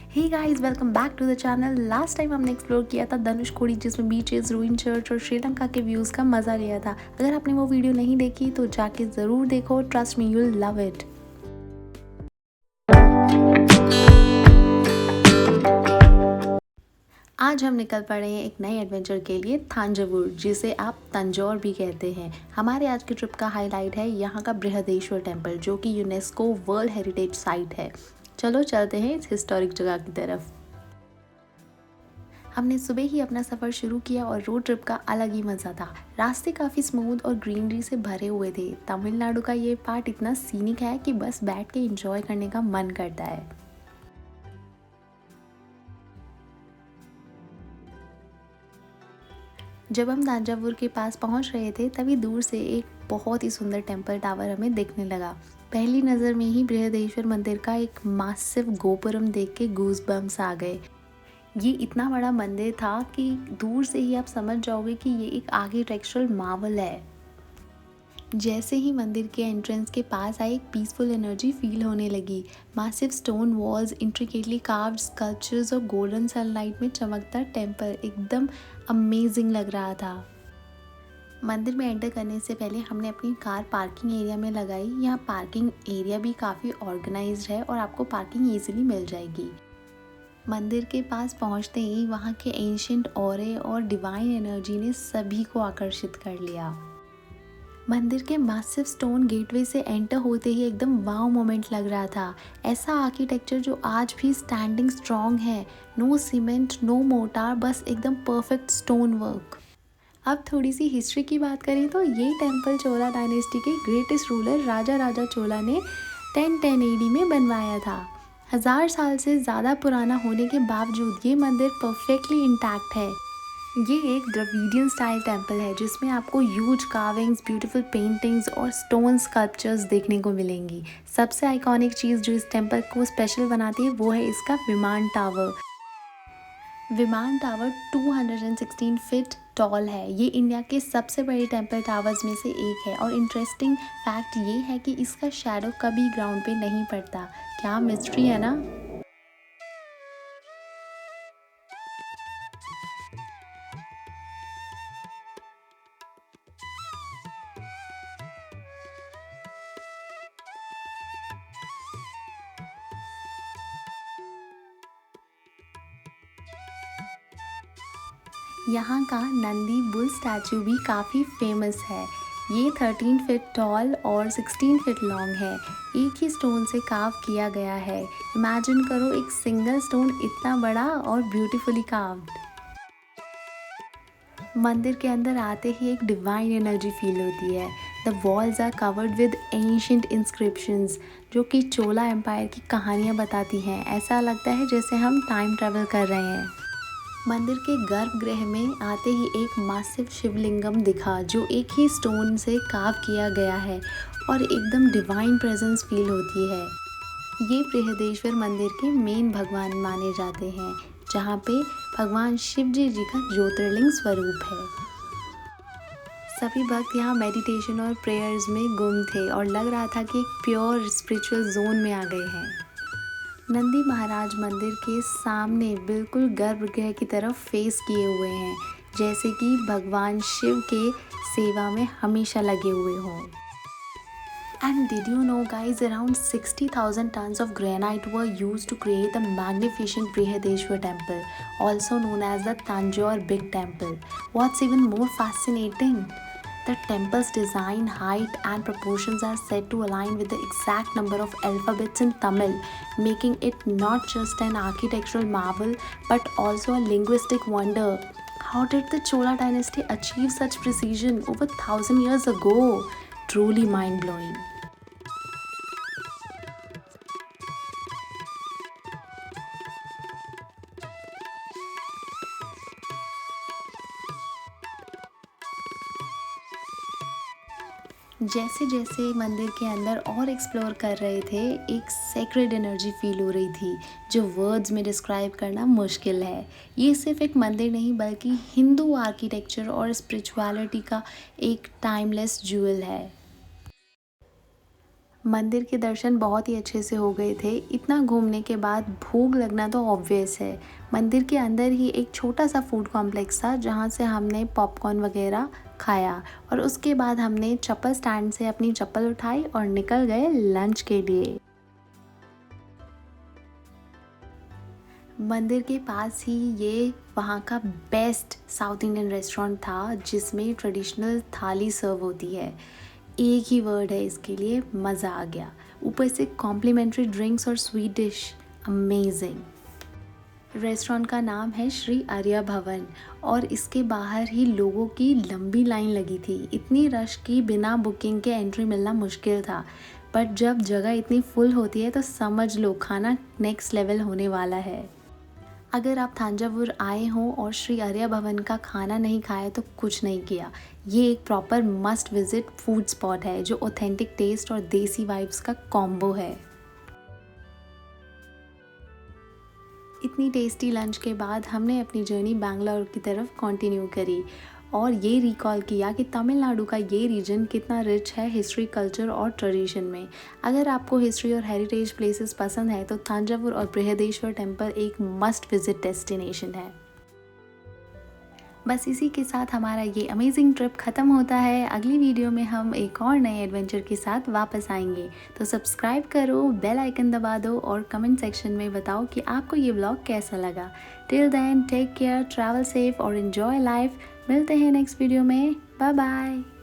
Hey guys, welcome back to the channel. Last time हमने explore किया था धनुषकोडी, जिसमें बीचेस, रूइन चर्च और श्रीलंका के व्यूज़ का मज़ा लिया था। अगर आपने वो वीडियो नहीं देखी तो जाके ज़रूर देखो, trust me you will love it. आज हम निकल पड़े हैं एक नए एडवेंचर के लिए, थांजावुर, जिसे आप तंजौर भी कहते हैं। हमारे आज के ट्रिप का हाईलाइट है यहाँ का बृहदेश्वर टेम्पल, जो कि यूनेस्को वर्ल्ड हेरिटेज साइट है। चलो चलते हैं इस हिस्टोरिक जगह की तरफ। हमने सुबह ही अपना सफ़र शुरू किया और रोड ट्रिप का अलग ही मज़ा था। रास्ते काफ़ी स्मूथ और ग्रीनरी से भरे हुए थे। तमिलनाडु का ये पार्ट इतना सीनिक है कि बस बैठ के एंजॉय करने का मन करता है। जब हम तंजावुर के पास पहुंच रहे थे, तभी दूर से एक बहुत ही सुंदर टेम्पल टावर हमें दिखने लगा। पहली नज़र में ही बृहदेश्वर मंदिर का एक मासिव गोपुरम देख के गूज बम्स आ गए। ये इतना बड़ा मंदिर था कि दूर से ही आप समझ जाओगे कि ये एक आर्किटेक्चरल मार्वल है। जैसे ही मंदिर के एंट्रेंस के पास आए, एक पीसफुल एनर्जी फील होने लगी। Massive stone walls, intricately carved sculptures और गोल्डन सनलाइट में चमकता टेम्पल एकदम अमेजिंग लग रहा था। मंदिर में एंटर करने से पहले हमने अपनी कार पार्किंग एरिया में लगाई। यहाँ पार्किंग एरिया भी काफ़ी ऑर्गेनाइज्ड है और आपको पार्किंग ईजिली मिल जाएगी। मंदिर के पास पहुंचते ही वहां के एंशिएंट ऑरे और डिवाइन एनर्जी ने सभी को आकर्षित कर लिया। मंदिर के मैसिव स्टोन गेटवे से एंटर होते ही एकदम वाव मोमेंट लग रहा था। ऐसा आर्किटेक्चर जो आज भी स्टैंडिंग स्ट्रॉन्ग है। नो सीमेंट, नो मोर्टार, बस एकदम परफेक्ट स्टोन वर्क। अब थोड़ी सी हिस्ट्री की बात करें तो ये टेम्पल चोला डायनेस्टी के ग्रेटेस्ट रूलर राजा राजा चोला ने 1010 AD में बनवाया था। 1000 साल से ज़्यादा पुराना होने के बावजूद ये मंदिर परफेक्टली इंटैक्ट है। ये एक द्रविडियन स्टाइल टेम्पल है, जिसमें आपको ह्यूज कार्विंग्स, ब्यूटीफुल पेंटिंग्स और स्टोन स्कल्पचर्स देखने को मिलेंगी। सबसे आइकॉनिक चीज़ जो इस टेम्पल को स्पेशल बनाती है वो है इसका विमान टावर। विमान टावर 216 फीट टॉल है। ये इंडिया के सबसे बड़े टेम्पल टावर्स में से एक है और इंटरेस्टिंग फैक्ट ये है कि इसका शैडो कभी ग्राउंड पे नहीं पड़ता। क्या मिस्ट्री है ना। यहाँ का नंदी बुल स्टैचू भी काफ़ी फेमस है। ये 13 फीट टॉल और 16 फीट लॉन्ग है। एक ही स्टोन से कार्व किया गया है। इमेजिन करो, एक सिंगल स्टोन इतना बड़ा और ब्यूटीफुली कार्व्ड। मंदिर के अंदर आते ही एक डिवाइन एनर्जी फील होती है। The walls are covered with ancient inscriptions, जो कि चोला एम्पायर की कहानियाँ बताती हैं। ऐसा लगता है जैसे हम टाइम ट्रैवल कर रहे हैं। मंदिर के गर्भगृह में आते ही एक मासिव शिवलिंगम दिखा, जो एक ही स्टोन से कार्व किया गया है और एकदम डिवाइन प्रेजेंस फील होती है। ये बृहदेश्वर मंदिर के मेन भगवान माने जाते हैं, जहाँ पे भगवान शिव जी का ज्योतिर्लिंग स्वरूप है। सभी भक्त यहाँ मेडिटेशन और प्रेयर्स में गुम थे और लग रहा था कि एक प्योर स्पिरिचुअल जोन में आ गए हैं। नंदी महाराज मंदिर के सामने बिल्कुल गर्भगृह की तरफ फेस किए हुए हैं, जैसे कि भगवान शिव के सेवा में हमेशा लगे हुए हों। And did you know guys, around 60,000 tons of granite were used to create the magnificent Brihadeshwar temple, also known as the Tanjore Big Temple. What's even more fascinating? The temple's design, height and proportions are said to align with the exact number of alphabets in Tamil, making it not just an architectural marvel but also a linguistic wonder. How did the Chola dynasty achieve such precision over 1000 years ago? Truly mind-blowing. जैसे जैसे मंदिर के अंदर और explore कर रहे थे, एक सेक्रेड एनर्जी फील हो रही थी, जो वर्ड्स में डिस्क्राइब करना मुश्किल है। ये सिर्फ एक मंदिर नहीं, बल्कि हिंदू आर्किटेक्चर और स्पिरिचुअलिटी का एक टाइमलेस ज्वेल है। मंदिर के दर्शन बहुत ही अच्छे से हो गए थे। इतना घूमने के बाद भूख लगना तो ऑब्वियस है। मंदिर के अंदर ही एक छोटा सा फूड कॉम्प्लेक्स था जहाँ से हमने पॉपकॉर्न वगैरह खाया और उसके बाद हमने चप्पल स्टैंड से अपनी चप्पल उठाई और निकल गए लंच के लिए। मंदिर के पास ही ये वहाँ का बेस्ट साउथ इंडियन रेस्टोरेंट था जिसमें ट्रेडिशनल थाली सर्व होती है। एक ही वर्ड है इसके लिए, मज़ा आ गया। ऊपर से कॉम्प्लीमेंट्री ड्रिंक्स और स्वीट डिश, अमेजिंग। रेस्टोरेंट का नाम है श्री आर्या भवन और इसके बाहर ही लोगों की लंबी लाइन लगी थी। इतनी रश की बिना बुकिंग के एंट्री मिलना मुश्किल था, बट जब जगह इतनी फुल होती है तो समझ लो खाना नेक्स्ट लेवल होने वाला है। अगर आप थांजावुर आए हों और श्री आर्या भवन का खाना नहीं खाया तो कुछ नहीं किया। ये एक proper must visit food spot है जो ऑथेंटिक टेस्ट और देसी वाइब्स का कॉम्बो है। इतनी टेस्टी लंच के बाद हमने अपनी जर्नी बैंगलोर की तरफ कंटिन्यू करी और ये रिकॉल किया कि तमिलनाडु का ये रीजन कितना रिच है हिस्ट्री, कल्चर और ट्रेडिशन में। अगर आपको हिस्ट्री और हेरिटेज प्लेसेस पसंद है तो थांजावुर और बृहदेश्वर टेम्पल एक मस्ट विजिट डेस्टिनेशन है। बस इसी के साथ हमारा ये अमेजिंग ट्रिप ख़त्म होता है। अगली वीडियो में हम एक और नए एडवेंचर के साथ वापस आएंगे, तो सब्सक्राइब करो, बेल आइकन दबा दो और कमेंट सेक्शन में बताओ कि आपको ये व्लॉग कैसा लगा। Till then take care, travel safe और एंजॉय लाइफ। मिलते हैं नेक्स्ट वीडियो में। Bye bye.